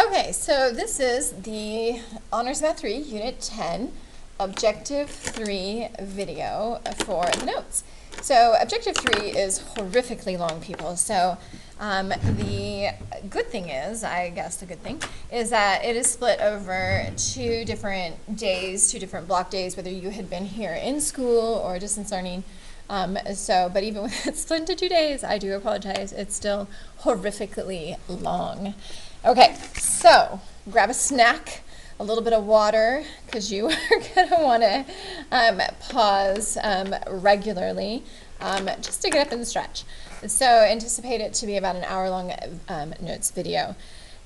Okay, so this is the Honors Math 3, Unit 10, Objective 3 video for the notes. So Objective 3 is horrifically long, people. So the good thing is, I guess the good thing, is that it is split over 2 different days, 2 different block days, whether you had been here in school or distance learning. But even with it split into 2 days, I do apologize, it's still horrifically long. Okay, so grab a snack, a little bit of water, because you are going to want to pause regularly just to get up and stretch. So anticipate it to be about an hour-long notes video.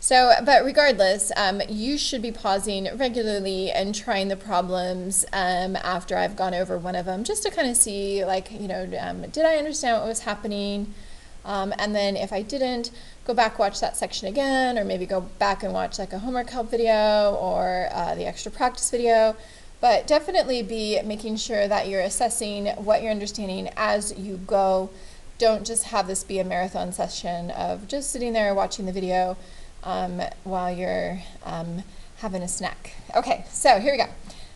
So, but regardless, you should be pausing regularly and trying the problems after I've gone over one of them, just to kind of see, like, did I understand what was happening? And then if I didn't, go back, watch that section again, or maybe go back and watch like a homework help video or the extra practice video. But definitely be making sure that you're assessing what you're understanding as you go. Don't just have this be a marathon session of just sitting there watching the video while you're having a snack. Okay, so here we go.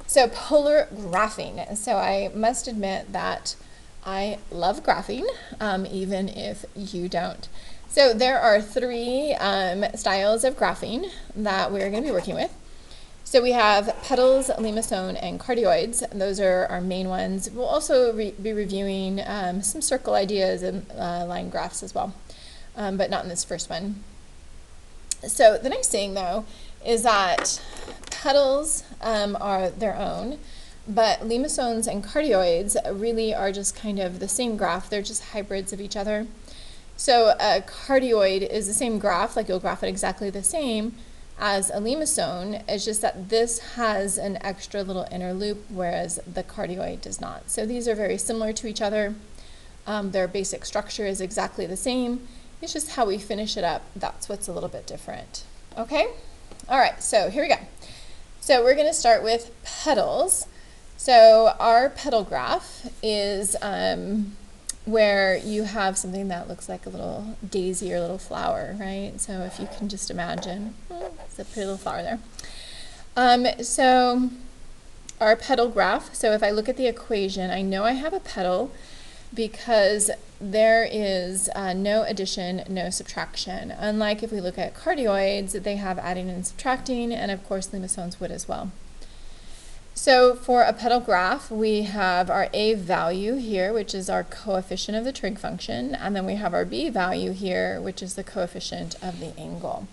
So polar graphing. So I must admit that I love graphing, even if you don't. So there are 3 styles of graphing that we're going to be working with. So we have petals, limestone, and cardioids. Those are our main ones. We'll also be reviewing some circle ideas and line graphs as well, but not in this first one. So the nice thing, though, is that petals are their own, but limestones and cardioids really are just kind of the same graph. They're just hybrids of each other. So a cardioid is the same graph, like you'll graph it exactly the same as a limestone. It's just that this has an extra little inner loop, whereas the cardioid does not. So these are very similar to each other. Their basic structure is exactly the same. It's just how we finish it up. That's what's a little bit different. Okay? All right, so here we go. So we're going to start with petals. So our petal graph is where you have something that looks like a little daisy or a little flower, right? So if you can just imagine, it's a pretty little flower there. So our petal graph, so if I look at the equation, I know I have a petal because there is no addition, no subtraction. Unlike if we look at cardioids, they have adding and subtracting, and of course limestones would as well. So for a petal graph, we have our A value here, which is our coefficient of the trig function, and then we have our B value here, which is the coefficient of the angle.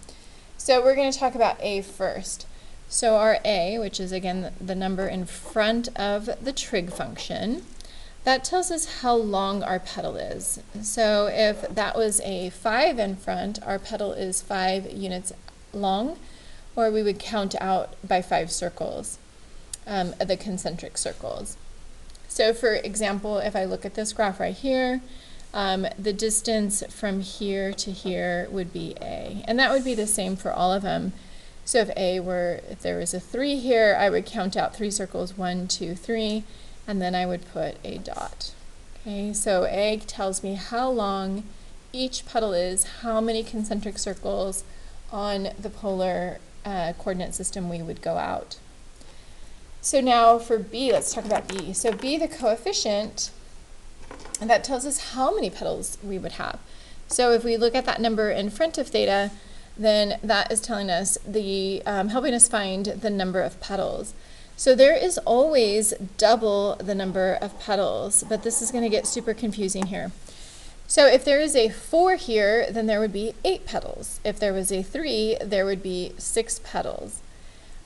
So we're going to talk about A first. So our A, which is again the number in front of the trig function, that tells us how long our petal is. So if that was a 5 in front, our petal is 5 units long, or we would count out by 5 circles. The concentric circles. So for example, if I look at this graph right here, the distance from here to here would be A, and that would be the same for all of them. So if there was a 3 here, I would count out 3 circles, 1, 2, 3, and then I would put a dot. Okay, so A tells me how long each petal is, how many concentric circles on the polar coordinate system we would go out. So now for B, let's talk about B. So B, the coefficient, and that tells us how many petals we would have. So if we look at that number in front of theta, then that is telling us helping us find the number of petals. So there is always double the number of petals, but this is going to get super confusing here. So if there is a 4 here, then there would be 8 petals. If there was a 3, there would be 6 petals.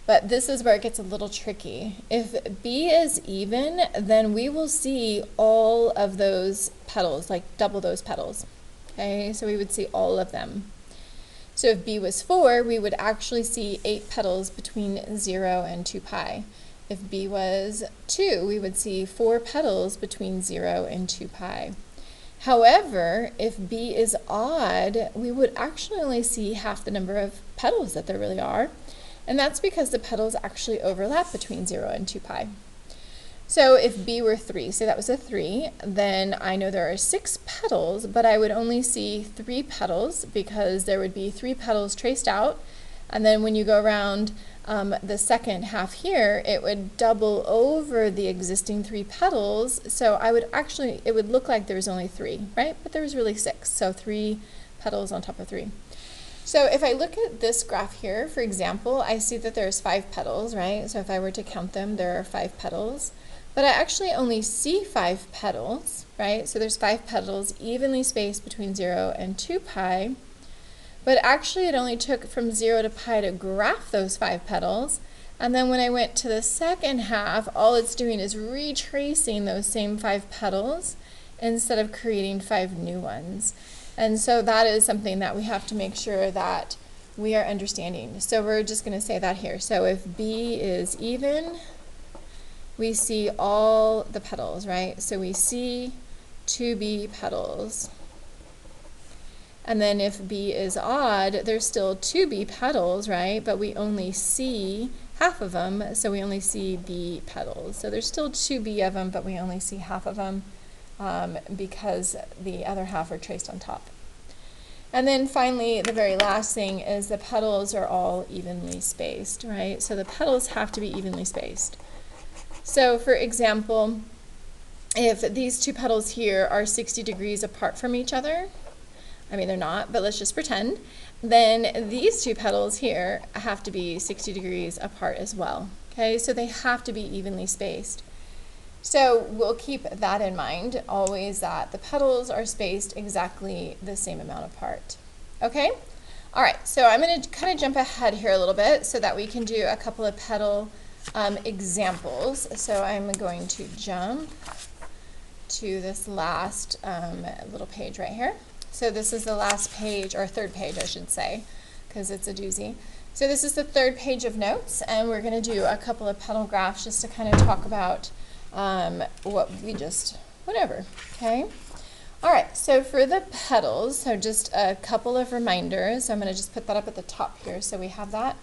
But this is where it gets a little tricky. If B is even, then we will see all of those petals, like double those petals. Okay, so we would see all of them. So if B was 4, we would actually see 8 petals between 0 and 2 pi. If B was 2, we would see 4 petals between 0 and 2 pi. However, if B is odd, we would actually only see half the number of petals that there really are. And that's because the petals actually overlap between 0 and 2 pi. So if B were 3, say that was a 3, then I know there are 6 petals, but I would only see 3 petals because there would be 3 petals traced out, And then when you go around the second half here, it would double over the existing 3 petals. So I would actually, it would look like there was only 3, right? But there was really 6. So 3 petals on top of 3. So if I look at this graph here, for example, I see that there's 5 petals, right? So if I were to count them, there are 5 petals. But I actually only see 5 petals, right? So there's 5 petals evenly spaced between 0 and 2 pi. But actually it only took from 0 to pi to graph those 5 petals. And then when I went to the second half, all it's doing is retracing those same 5 petals instead of creating 5 new ones. And so that is something that we have to make sure that we are understanding. So we're just going to say that here. So if B is even, we see all the petals, right? So we see 2B petals. And then if B is odd, there's still 2B petals, right? But we only see half of them, so we only see B petals. So there's still 2B of them, but we only see half of them because the other half are traced on top. And then finally, the very last thing is the petals are all evenly spaced, right? So the petals have to be evenly spaced. So for example, if these 2 petals here are 60 degrees apart from each other, I mean they're not, but let's just pretend, then these 2 petals here have to be 60 degrees apart as well. Okay, so they have to be evenly spaced. So we'll keep that in mind always, that the petals are spaced exactly the same amount apart. Okay? All right, so I'm going to kind of jump ahead here a little bit so that we can do a couple of petal examples. So I'm going to jump to this last little page right here. So this is the last page, or third page I should say, because it's a doozy. So this is the third page of notes, and we're going to do a couple of petal graphs just to kind of talk about whatever, okay? All right, so for the petals, so just a couple of reminders. So I'm going to just put that up at the top here so we have that.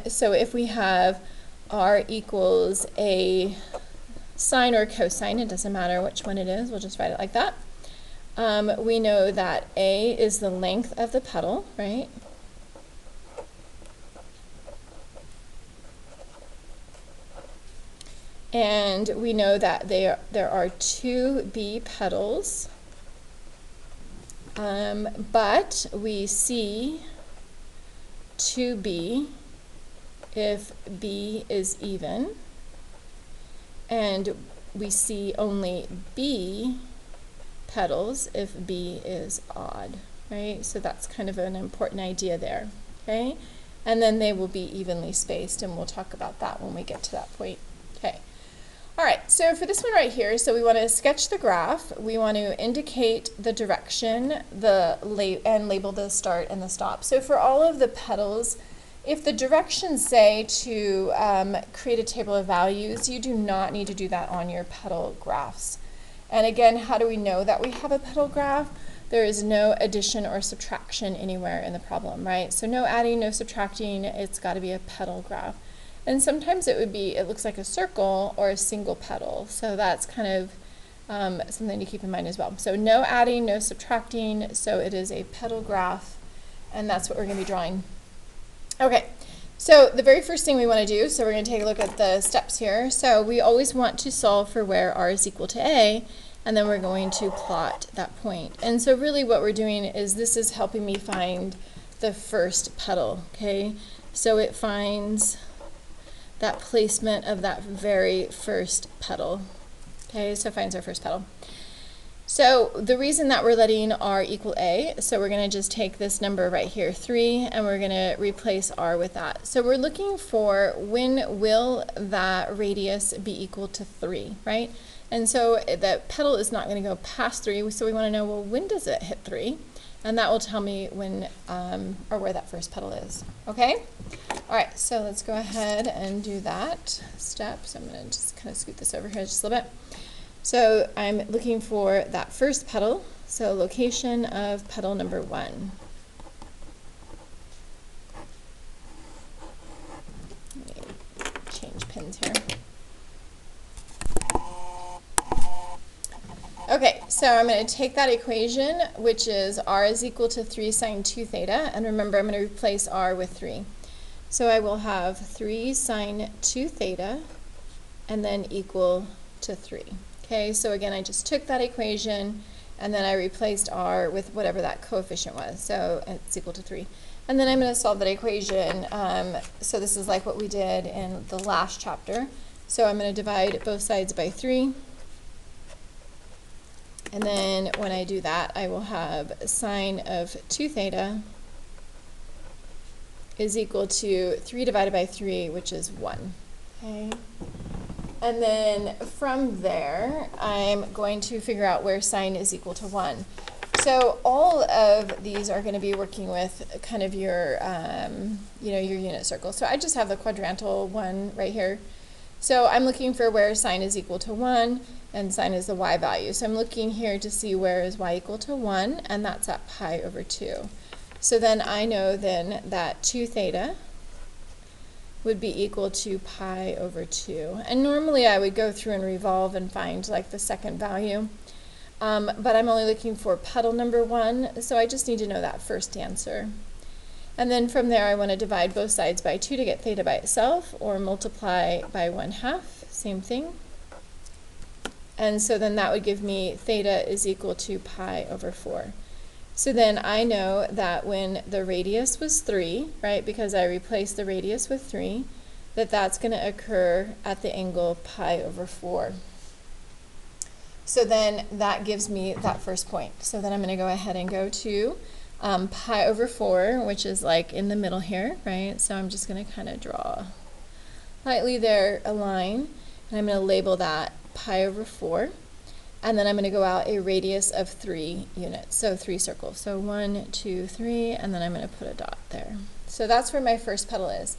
So if we have R equals a sine or cosine, it doesn't matter which one it is, we'll just write it like that. We know that A is the length of the petal, right? And we know that there are 2 B petals, but we see 2B if B is even, and we see only B petals if B is odd, right? So that's kind of an important idea there, okay? And then they will be evenly spaced, and we'll talk about that when we get to that point. Okay. All right, so for this one right here, so we want to sketch the graph. We want to indicate the direction, and label the start and the stop. So for all of the petals, if the directions say to create a table of values, you do not need to do that on your petal graphs. And again, how do we know that we have a petal graph? There is no addition or subtraction anywhere in the problem, right? So no adding, no subtracting, it's got to be a petal graph. And sometimes it looks like a circle or a single petal. So that's kind of something to keep in mind as well. So no adding, no subtracting, so it is a petal graph, and that's what we're going to be drawing. Okay, so the very first thing we want to do, so we're going to take a look at the steps here. So we always want to solve for where r is equal to a, and then we're going to plot that point. And so really what we're doing is this is helping me find the first petal, okay? So it finds that placement of that very first petal. Okay, so it finds our first petal. So the reason that we're letting r equal a, so we're going to just take this number right here, 3, and we're going to replace r with that. So we're looking for when will that radius be equal to 3, right? And so the petal is not going to go past 3, so we want to know, well, when does it hit 3? And that will tell me when or where that first petal is. Okay? All right, so let's go ahead and do that step. So I'm going to just kind of scoot this over here just a little bit. So I'm looking for that first petal, so location of petal number 1. Let me change pins here. Okay, so I'm going to take that equation, which is r is equal to 3 sine 2 theta, and remember I'm going to replace r with 3. So I will have 3 sine 2 theta, and then equal to 3. Okay, so again, I just took that equation, and then I replaced r with whatever that coefficient was, so it's equal to 3. And then I'm going to solve that equation. So this is like what we did in the last chapter. So I'm going to divide both sides by 3. And then when I do that, I will have sine of 2 theta is equal to 3 divided by 3, which is 1. Okay. And then from there, I'm going to figure out where sine is equal to 1. So all of these are going to be working with kind of your, your unit circle. So I just have the quadrantal one right here. So I'm looking for where sine is equal to 1, and sine is the y value. So I'm looking here to see where is y equal to 1, and that's at pi over 2. So then I know then that 2 theta would be equal to pi over 2. And normally I would go through and revolve and find like the second value. But I'm only looking for petal number 1, so I just need to know that first answer. And then from there I want to divide both sides by 2 to get theta by itself, or multiply by 1/2, same thing. And so then that would give me theta is equal to pi over 4. So then I know that when the radius was 3, right, because I replaced the radius with 3, that that's going to occur at the angle pi over 4. So then that gives me that first point. So then I'm going to go ahead and go to pi over 4, which is like in the middle here, right? So I'm just going to kind of draw lightly there a line, and I'm going to label that pi over 4. And then I'm going to go out a radius of 3 units, so 3 circles. So 1, 2, 3, and then I'm going to put a dot there. So that's where my first petal is.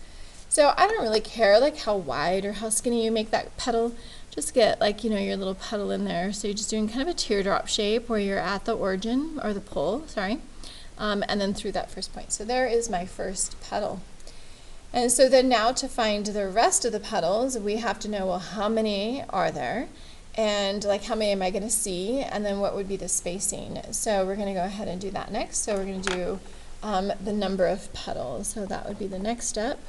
So I don't really care like how wide or how skinny you make that petal. Just get like, your little petal in there. So you're just doing kind of a teardrop shape where you're at the origin, or the pole, sorry, and then through that first point. So there is my first petal. And so then now to find the rest of the petals, we have to know, well, how many are there? And like how many am I going to see, and then what would be the spacing. So we're going to go ahead and do that next. So we're going to do the number of petals. So that would be the next step.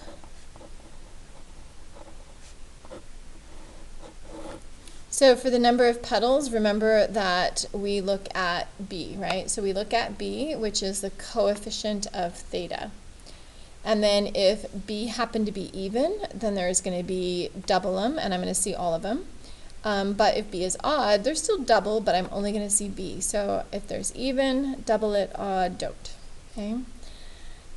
So for the number of petals, remember that we look at B, right? So we look at B, which is the coefficient of theta. And then if B happened to be even, then there's going to be double them, and I'm going to see all of them. But if B is odd, they're still double, but I'm only going to see B. So if there's even, double it, odd, don't. Okay.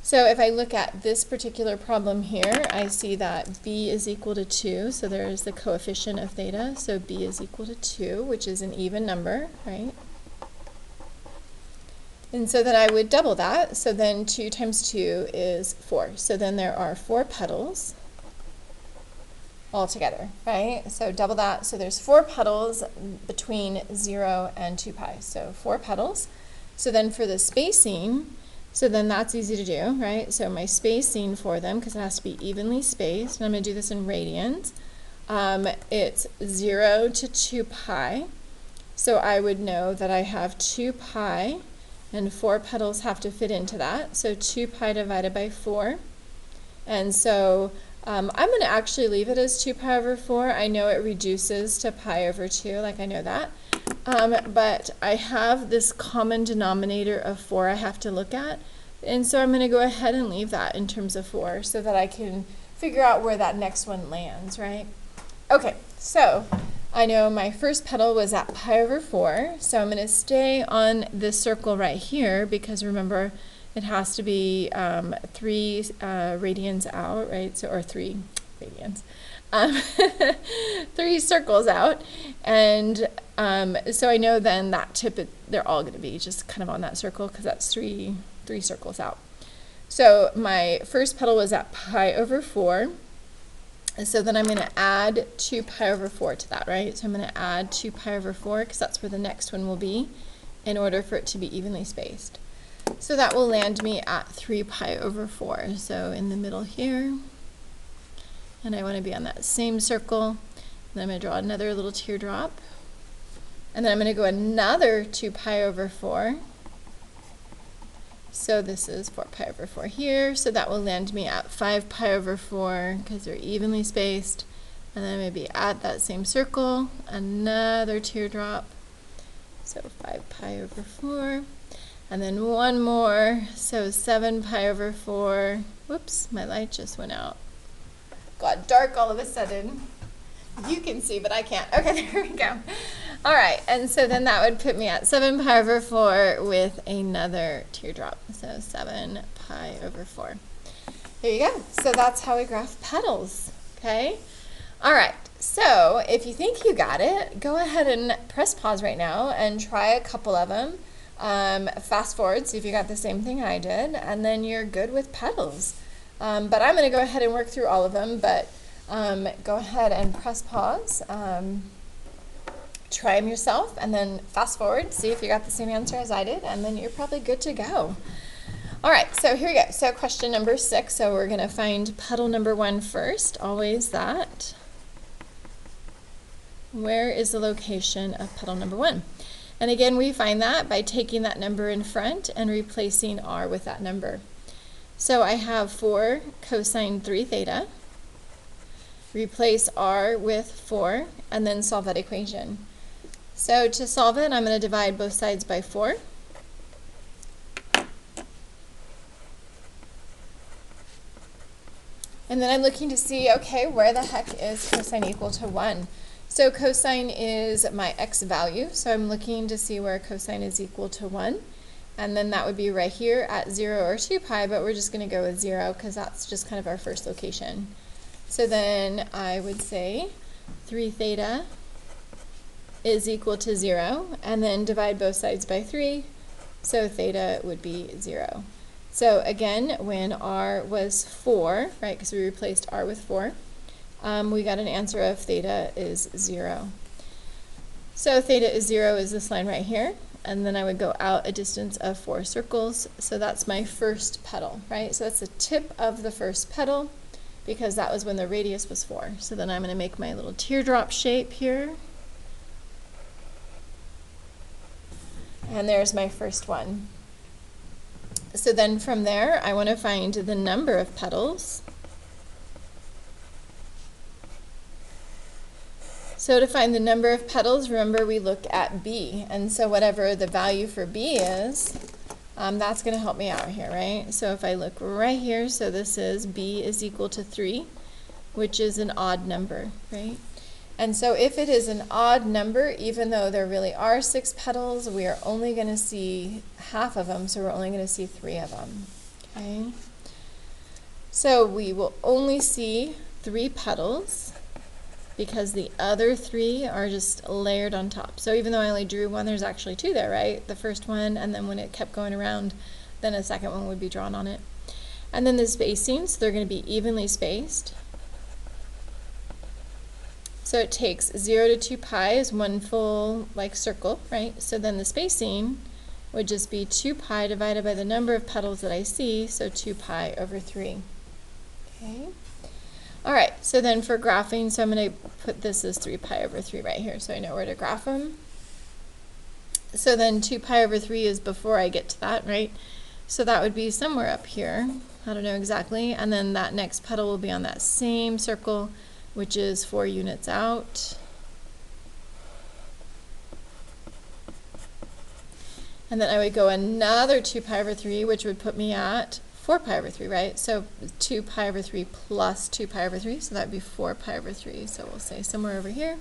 So if I look at this particular problem here, I see that B is equal to 2. So there's the coefficient of theta. So B is equal to 2, which is an even number, right? And so then I would double that. So then 2 times 2 is 4. So then there are 4 petals altogether, right? So double that. So there's 4 petals between 0 and 2 pi. So 4 petals. So then for the spacing, so then that's easy to do, right? So my spacing for them, because it has to be evenly spaced, and I'm going to do this in radians, it's 0 to 2 pi. So I would know that I have 2 pi, and 4 petals have to fit into that. So 2 pi divided by 4. And so I'm going to actually leave it as 2 pi over 4. I know it reduces to pi over 2, like I know that. But I have this common denominator of 4 I have to look at. And so I'm going to go ahead and leave that in terms of 4 so that I can figure out where that next one lands, right? Okay, so I know my first petal was at pi over 4. So I'm going to stay on this circle right here because remember, it has to be 3 radians out, right? So, or 3 radians. 3 circles out. And so I know then that tip, they're all going to be just kind of on that circle because that's 3 circles out. So my first petal was at pi over 4. So then I'm going to add 2 pi over 4 to that, right? So I'm going to add 2 pi over 4 because that's where the next one will be in order for it to be evenly spaced. So that will land me at 3 pi over 4. So in the middle here, and I want to be on that same circle. Then I'm going to draw another little teardrop. And then I'm going to go another 2 pi over 4. So this is 4 pi over 4 here. So that will land me at 5 pi over 4 because they're evenly spaced. And then maybe at that same circle, another teardrop. So 5 pi over 4. And then one more, so 7 pi over 4. Whoops, my light just went out. Got dark all of a sudden. You can see, but I can't. Okay, there we go. All right, and so then that would put me at 7 pi over 4 with another teardrop. So 7 pi over 4. There you go. So that's how we graph petals, okay? All right, so if you think you got it, go ahead and press pause right now and try a couple of them. Fast forward, see if you got the same thing I did, and then you're good with petals. But I'm going to go ahead and work through all of them, but go ahead and press pause, try them yourself, and then fast forward, see if you got the same answer as I did, and then you're probably good to go. All right, so here we go. So question number 6, so we're going to find petal number 1 first, always that. Where is the location of petal number 1? And again, we find that by taking that number in front and replacing r with that number. So I have 4 cosine 3 theta. Replace r with 4, and then solve that equation. So to solve it, I'm going to divide both sides by 4. And then I'm looking to see, okay, where the heck is cosine equal to 1? So cosine is my x value, so I'm looking to see where cosine is equal to 1. And then that would be right here at 0 or 2 pi, but we're just going to go with 0 because that's just kind of our first location. So then I would say 3 theta is equal to 0, and then divide both sides by 3, so theta would be 0. So again, when r was 4, right, because we replaced r with 4, we got an answer of theta is 0. So theta is 0 is this line right here, and then I would go out a distance of 4 circles. So that's my first petal, right? So that's the tip of the first petal, because that was when the radius was 4. So then I'm going to make my little teardrop shape here. And there's my first one. So then from there, I want to find the number of petals. So to find the number of petals, remember we look at B, and so whatever the value for B is, that's going to help me out here, right? So if I look right here, so this is B is equal to 3, which is an odd number, right? And so if it is an odd number, even though there really are 6 petals, we are only going to see half of them, so we're only going to see 3 of them, okay? So we will only see 3 petals, because the other 3 are just layered on top. So even though I only drew 1, there's actually 2 there, right? The first one, and then when it kept going around, then a second one would be drawn on it. And then the spacing, so they're going to be evenly spaced. So it takes 0 to 2 pi is one full like circle, right? So then the spacing would just be 2 pi divided by the number of petals that I see, so 2 pi over 3. Okay. All right, so then for graphing, so I'm going to put this as 3 pi over 3 right here so I know where to graph them. So then 2 pi over 3 is before I get to that, right? So that would be somewhere up here. I don't know exactly. And then that next petal will be on that same circle, which is 4 units out. And then I would go another 2 pi over 3, which would put me at 4 pi over 3, right? So 2 pi over 3 plus 2 pi over 3, so that would be 4 pi over 3. So we'll say somewhere over here.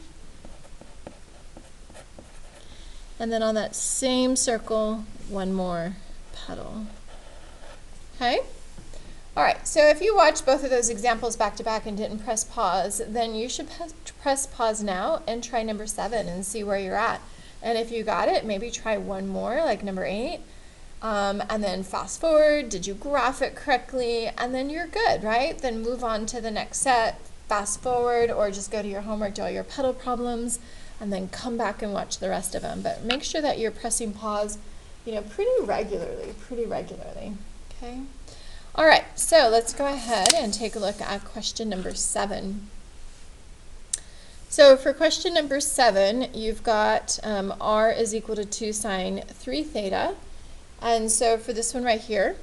And then on that same circle, one more petal. Okay? All right, so if you watched both of those examples back to back and didn't press pause, then you should press pause now and try number 7 and see where you're at. And if you got it, maybe try one more, like number 8. And then fast forward, did you graph it correctly? And then you're good, right? Then move on to the next set, fast forward, or just go to your homework, do all your petal problems, and then come back and watch the rest of them. But make sure that you're pressing pause, pretty regularly, okay? All right, so let's go ahead and take a look at question number 7. So for question number 7, you've got r is equal to 2 sine 3 theta. And so for this one right here,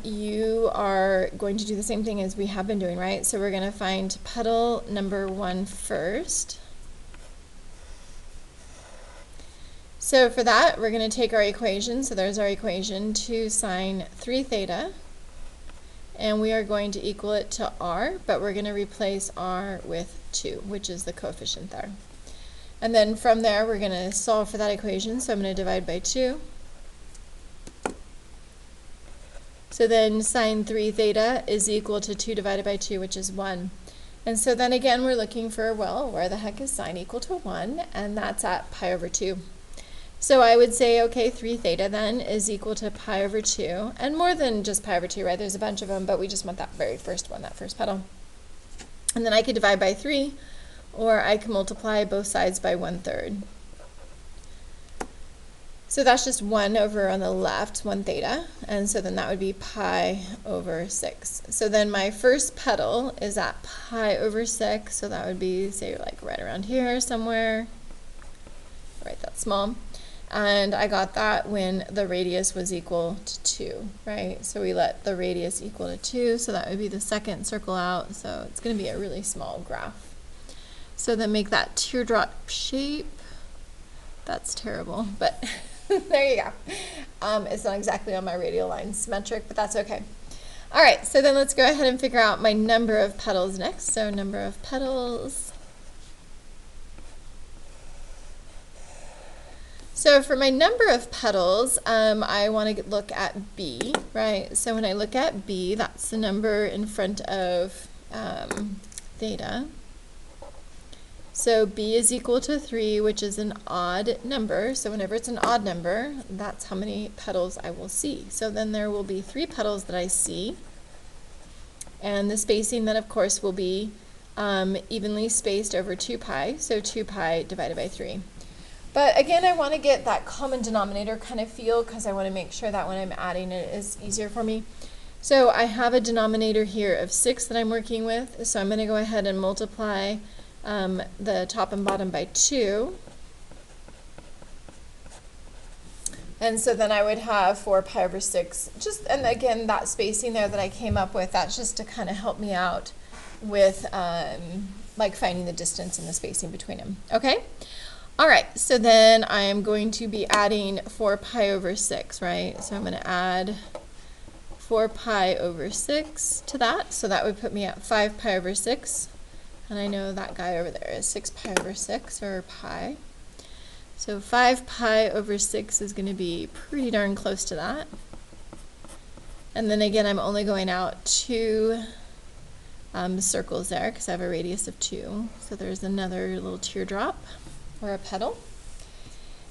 you are going to do the same thing as we have been doing, right? So we're going to find petal number 1 first. So for that, we're going to take our equation. So there's our equation, 2 sine 3 theta. And we are going to equal it to r, but we're going to replace r with 2, which is the coefficient there. And then from there, we're going to solve for that equation. So I'm going to divide by 2. So then sine 3 theta is equal to 2 divided by 2, which is 1. And so then again, we're looking for, well, where the heck is sine equal to 1? And that's at pi over 2. So I would say, okay, 3 theta then is equal to pi over 2. And more than just pi over 2, right? There's a bunch of them, but we just want that very first one, that first petal. And then I could divide by 3, or I can multiply both sides by 1/3. So that's just 1 over on the left, 1 theta, and so then that would be pi over 6. So then my first petal is at pi over 6, so that would be, say, like right around here somewhere, right that small. And I got that when the radius was equal to 2, right? So we let the radius equal to 2, so that would be the second circle out, so it's going to be a really small graph. So then make that teardrop shape. That's terrible, but there you go. It's not exactly on my radial line symmetric, but that's okay. All right, so then let's go ahead and figure out my number of petals next. So number of petals. So for my number of petals, I want to look at B, right? So when I look at B, that's the number in front of theta. So B is equal to 3, which is an odd number. So whenever it's an odd number, that's how many petals I will see. So then there will be 3 petals that I see. And the spacing then, of course, will be evenly spaced over 2 pi. So 2 pi divided by 3. But again, I want to get that common denominator kind of feel because I want to make sure that when I'm adding it is easier for me. So I have a denominator here of 6 that I'm working with. So I'm going to go ahead and multiply the top and bottom by 2. And so then I would have 4 pi over 6. And again, that spacing there that I came up with, that's just to kind of help me out with like finding the distance and the spacing between them. Okay? All right, so then I am going to be adding 4 pi over 6, right? So I'm going to add 4 pi over 6 to that. So that would put me at 5 pi over 6. And I know that guy over there is 6 pi over 6, or pi. So 5 pi over 6 is going to be pretty darn close to that. And then again, I'm only going out 2 circles there because I have a radius of 2. So there's another little teardrop, or a petal.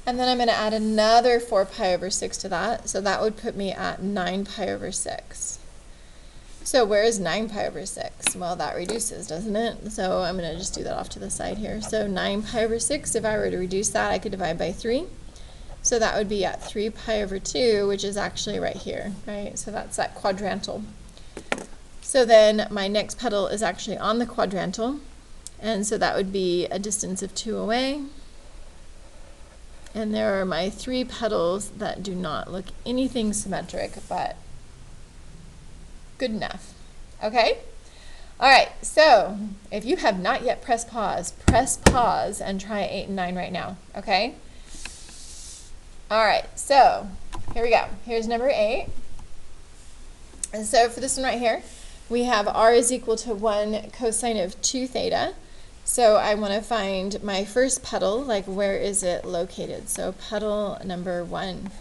And then I'm going to add another 4 pi over 6 to that. So that would put me at 9 pi over 6. So where is 9 pi over 6? Well, that reduces, doesn't it? So I'm going to just do that off to the side here. So 9 pi over 6, if I were to reduce that, I could divide by 3. So that would be at 3 pi over 2, which is actually right here, right? So that's that quadrantal. So then my next petal is actually on the quadrantal. And so that would be a distance of 2 away. And there are my 3 petals that do not look anything symmetric, but good enough. Okay? All right, so if you have not yet press pause and try 8 and 9 right now. Okay? All right, so here we go. Here's number 8. And so for this one right here, we have r is equal to 1 cosine of 2 theta. So I want to find my first petal, like where is it located? So petal number 1.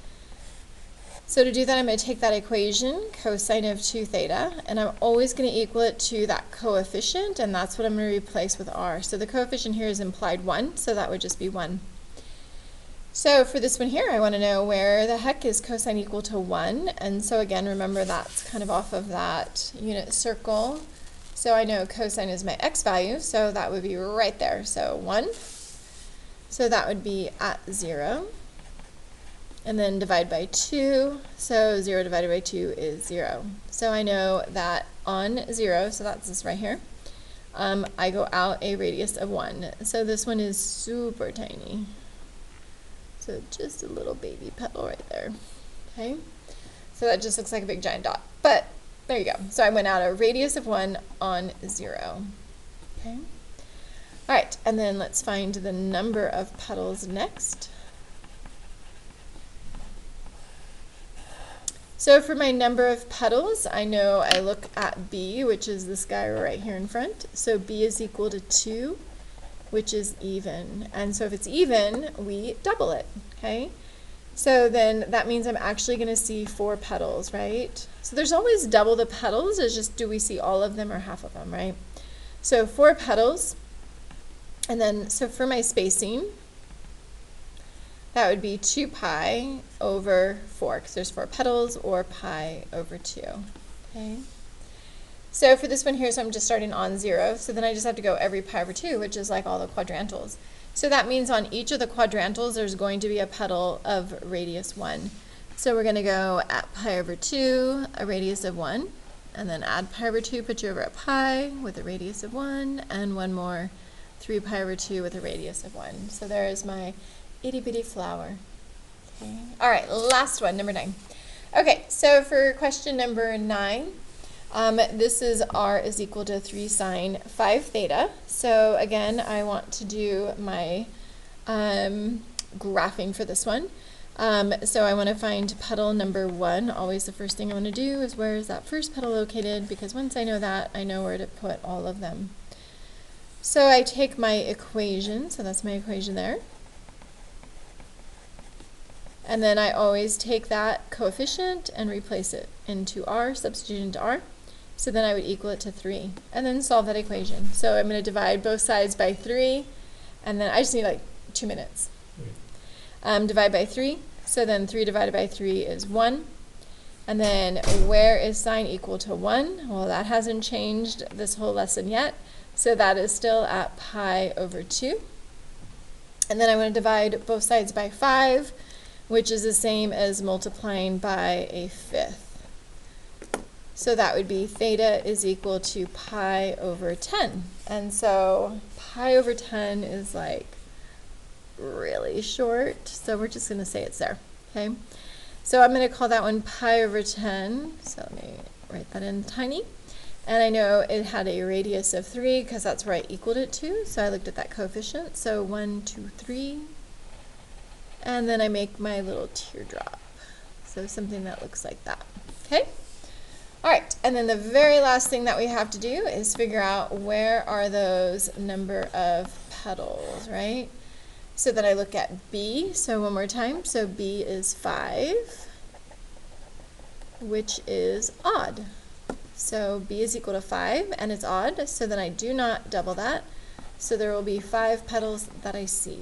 So to do that, I'm going to take that equation, cosine of 2 theta, and I'm always going to equal it to that coefficient, and that's what I'm going to replace with r. So the coefficient here is implied 1, so that would just be 1. So for this one here, I want to know where the heck is cosine equal to 1, and so again, remember that's kind of off of that unit circle. So I know cosine is my x value, so that would be right there. So 1. So that would be at 0. And then divide by 2. So 0 divided by 2 is 0. So I know that on 0, so that's this right here, I go out a radius of 1. So this one is super tiny. So just a little baby petal right there. Okay, so that just looks like a big giant dot. But there you go. So I went out a radius of 1 on 0. Okay. All right, and then let's find the number of petals next. So for my number of petals, I know I look at B, which is this guy right here in front. So B is equal to 2, which is even. And so if it's even, we double it, okay? So then that means I'm actually going to see 4 petals, right? So there's always double the petals. It's just, do we see all of them or half of them, right? So 4 petals. And then, so for my spacing, that would be 2 pi over 4, because there's 4 petals, or pi over 2, okay? So for this one here, so I'm just starting on 0, so then I just have to go every pi over 2, which is like all the quadrantals. So that means on each of the quadrantals, there's going to be a petal of radius 1. So we're going to go at pi over 2, a radius of 1, and then add pi over 2, put you over at pi with a radius of 1, and one more, 3 pi over 2 with a radius of 1. So there is my itty bitty flower. Okay. All right, last one, number 9. Okay, so for question number 9, this is r is equal to 3 sine 5 theta. So again, I want to do my graphing for this one. So I want to find petal number 1. Always the first thing I want to do is where is that first petal located, because once I know that, I know where to put all of them. So I take my equation, so that's my equation there. And then I always take that coefficient and replace it into r, substitute into r. So then I would equal it to 3, and then solve that equation. So I'm going to divide both sides by 3, and then I just need like 2 minutes. Divide by 3, so then 3 divided by 3 is 1. And then where is sine equal to 1? Well, that hasn't changed this whole lesson yet, so that is still at pi over 2. And then I want to divide both sides by 5, which is the same as multiplying by a 5th. So that would be theta is equal to pi over 10. And so pi over 10 is like really short, so we're just going to say it's there, okay? So I'm going to call that one pi over 10. So let me write that in tiny. And I know it had a radius of 3 because that's where I equaled it to. So I looked at that coefficient. So 1, 2, 3. And then I make my little teardrop. So something that looks like that. Okay? All right. And then the very last thing that we have to do is figure out where are those number of petals, right? So then I look at B. So one more time. So B is 5, which is odd. So B is equal to 5, and it's odd. So then I do not double that. So there will be 5 petals that I see.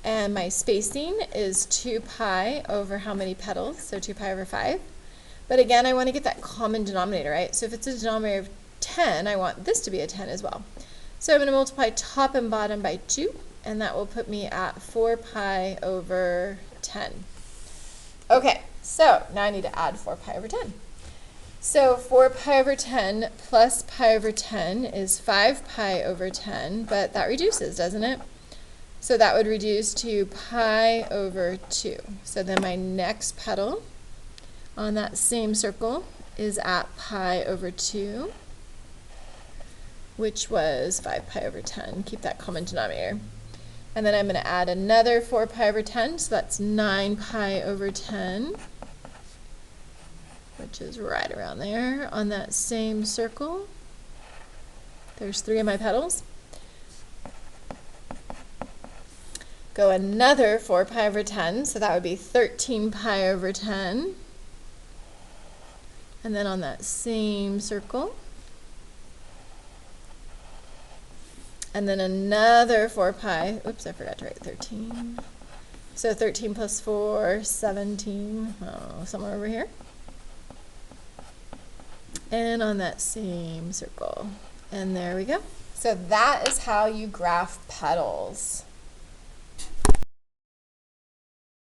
And my spacing is 2 pi over how many petals? So 2 pi over 5. But again, I want to get that common denominator, right? So if it's a denominator of 10, I want this to be a 10 as well. So I'm going to multiply top and bottom by 2, and that will put me at 4 pi over 10. Okay, so now I need to add 4 pi over 10. So 4 pi over 10 plus pi over 10 is 5 pi over 10, but that reduces, doesn't it? So that would reduce to pi over 2. So then my next petal on that same circle is at pi over 2, which was 5 pi over 10. Keep that common denominator. And then I'm going to add another 4 pi over 10, so that's 9 pi over 10, which is right around there on that same circle. There's 3 of my petals. Go another 4 pi over 10, so that would be 13 pi over 10. And then on that same circle. And then another 4 pi, oops, I forgot to write 13. So 13 plus 4, 17, oh, somewhere over here. And on that same circle. And there we go. So that is how you graph petals.